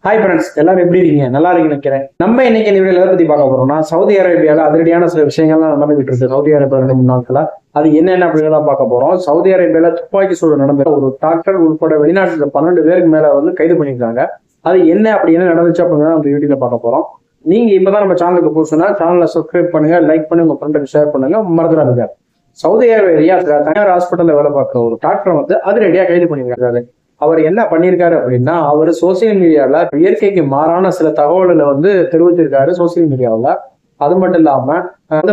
Hi friends, எல்லாரும் எப்படி இருக்கீங்க? நல்லா இருக்கீங்கன்னு நினைக்கிறேன். நம்ம இன்னைக்கு இந்த வீடியோல எதை பத்தி பார்க்க போறோம்னா, சவுதி அரேபியாவில் அதிரடியான சில விஷயங்கள்லாம் நடந்துகிட்டு இருக்கு. சவுதி அரேபியா 2-3 நாட்களா அது என்னென்ன அப்படிங்கிறத பார்க்க போறோம். சவுதி அரேபியால துப்பாக்கி சூடு நடந்த ஒரு டாக்டர் உட்பட வெளிநாட்டுல 12 பேருக்கு மேல கைது பண்ணியிருக்காங்க. அது என்ன அப்படி என்ன நடந்துச்சு அப்படிங்கிறத நம்ம வீடியோல பார்க்க போறோம். நீங்க இப்பதான் நம்ம சேனலுக்கு புதுசுனா சேனலை சப்ஸ்கிரைப் பண்ணுங்க, லைக் பண்ணி உங்க ஃப்ரெண்டுக்கு ஷேர் பண்ணுங்க, மறந்துடாதீங்க. சவுதி அரேபியா தனியார் ஹாஸ்பிட்டல்ல வேலை பார்க்குற ஒரு டாக்டர் அதிரடியா கைது பண்ணியிருக்காரு. அவர் என்ன பண்ணியிருக்காரு அப்படின்னா, அவர் சோசியல் மீடியால இயற்கைக்கு மாறான சில தகவல்களை தெரிவிச்சிருக்காரு சோசியல் மீடியாவில். அது மட்டும் இல்லாம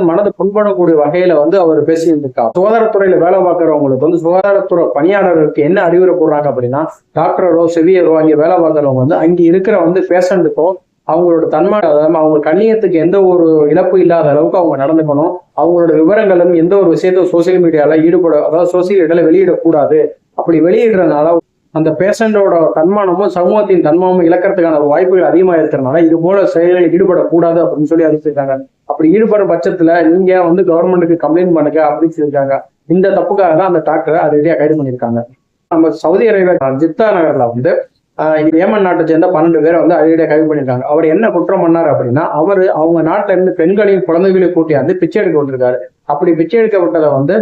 மனது புண்படக்கூடிய வகையில அவர் பேசியிருந்திருக்காரு. சுகாதாரத்துறையில வேலை பார்க்கறவங்களுக்கு சுகாதாரத்துறை பணியாளர்களுக்கு என்ன அறிவுரை போடுறாங்க அப்படின்னா, டாக்டரோ செவியரோ அங்கே வேலை பார்க்கறவங்க அங்கே இருக்கிற பேஷண்ட்டுக்கோ அவங்களோட தன்மானம் அவங்க கண்ணியத்துக்கு எந்த ஒரு இழப்பு இல்லாத அளவுக்கு அவங்க நடந்துக்கணும். அவங்களோட விவரங்களும் எந்த ஒரு விஷயத்தையும் சோசியல் மீடியால சோசியல் மீடியால வெளியிடக்கூடாது. அப்படி வெளியிடுறதுனால அந்த பேஷண்டோட தன்மானமும் சமூகத்தின் தன்மானமும் இழக்கிறதுக்கான வாய்ப்புகள் அதிகமா இருக்கிறதுனால இது போல செயல்களில் ஈடுபடக்கூடாது அப்படின்னு சொல்லி அறிவிச்சிருக்காங்க. அப்படி ஈடுபடும் பட்சத்துல நீங்க கவர்மெண்ட்டுக்கு கம்ப்ளைண்ட் பண்ணுங்க அப்படின்னு சொல்லியிருக்காங்க. இந்த தப்புக்காக தான் அந்த டாக்டரை அதிரடியா கைது பண்ணியிருக்காங்க. நம்ம சவுதி அரேபியா ஜித்தா நகர்ல ஏமன் நாட்டை சேர்ந்த 12 பேரை அதிரடியா கைது பண்ணியிருக்காங்க. அவர் என்ன குற்றம் பண்ணாரு அப்படின்னா, அவங்க நாட்டுல இருந்து பெண்களையும் குழந்தைகளையும் கூட்டியாந்து பிச்சை எடுக்க விட்டுருக்காரு. அப்படி பிச்சை எடுக்கப்பட்டதை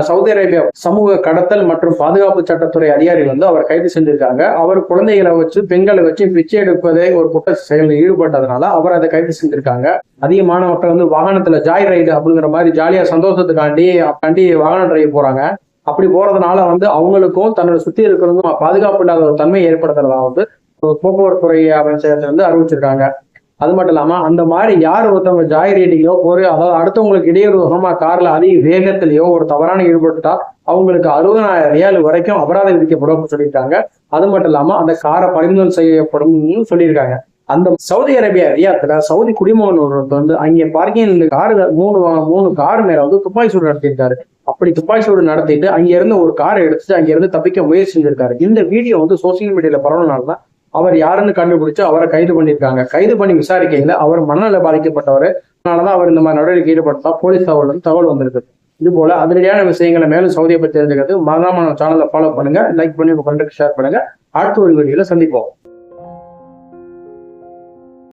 சவுதி அரேபியா சமூக கடத்தல் மற்றும் பாதுகாப்பு சட்டத்துறை அதிகாரிகள் அவர் கைது செஞ்சிருக்காங்க. அவர் குழந்தைகளை வச்சு பெண்களை வச்சு பிச்சை எடுப்பதே ஒரு குற்ற செயலில் ஈடுபட்டதுனால அவர் அதை கைது செஞ்சிருக்காங்க. அதிகமான மக்கள் வாகனத்துல ஜாய் ரைடு அப்படிங்கிற மாதிரி ஜாலியா சந்தோஷத்துக்காண்டி வாகன டிரைவ் போறாங்க. அப்படி போறதுனால அவங்களுக்கும் தன்னோட சுத்தி இருக்கிறவங்க பாதுகாப்பு இல்லாத ஒரு தன்மை ஏற்படுத்துறதா போக்குவரத்து துறை அமைச்சர் அறிவிச்சிருக்காங்க. அது மட்டும் இல்லாம அந்த மாதிரி யார் ஒருத்தவங்க ஜாய் ரைடிங்கோ அதாவது அடுத்தவங்களுக்கு இடையூறுமா கார்ல அதிக வேகத்திலேயோ ஒரு தவறான ஈடுபட்டா அவங்களுக்கு 60,000 ரியால் வரைக்கும் அபராதம் விதிக்கப்படும் சொல்லியிருக்காங்க. அது மட்டும் இல்லாம அந்த காரை பறிமுதல் செய்யப்படும் சொல்லியிருக்காங்க. அந்த சவுதி அரேபியா ரியாத்துல சவுதி குடிமகன் ஒருவர் அங்கே பார்க்கிங் மூணு கார் மேல துப்பாக்கி சூடு நடத்தியிருக்காரு. அப்படி துப்பாக்கி சூடு நடத்திட்டு அங்க இருந்து ஒரு காரை எடுத்துட்டு அங்க இருந்து தப்பிக்க முயற்சி செஞ்சிருக்காரு. இந்த வீடியோ சோசியல் மீடியால பரவனால்தான் அவர் யாருன்னு கண்டுபிடிச்சு அவரை கைது பண்ணியிருக்காங்க. கைது பண்ணி விசாரிக்கையில அவர் மனநல பாதிக்கப்பட்டவர். அதனாலதான் அவர் இந்த மாதிரி நடவடிக்கை ஈடுபட்டா போலீஸ் தகவல் வந்திருக்கு. இது போல அதிரடியான விஷயங்களை மேலும் சவுதியை பற்றி தெரிஞ்சுக்கிறது மறக்காம சேனலை ஃபாலோ பண்ணுங்க, லைக் பண்ணி உங்க ஃப்ரெண்டுக்கு ஷேர் பண்ணுங்க. அடுத்த ஒரு வீடியோல சந்திப்போம்.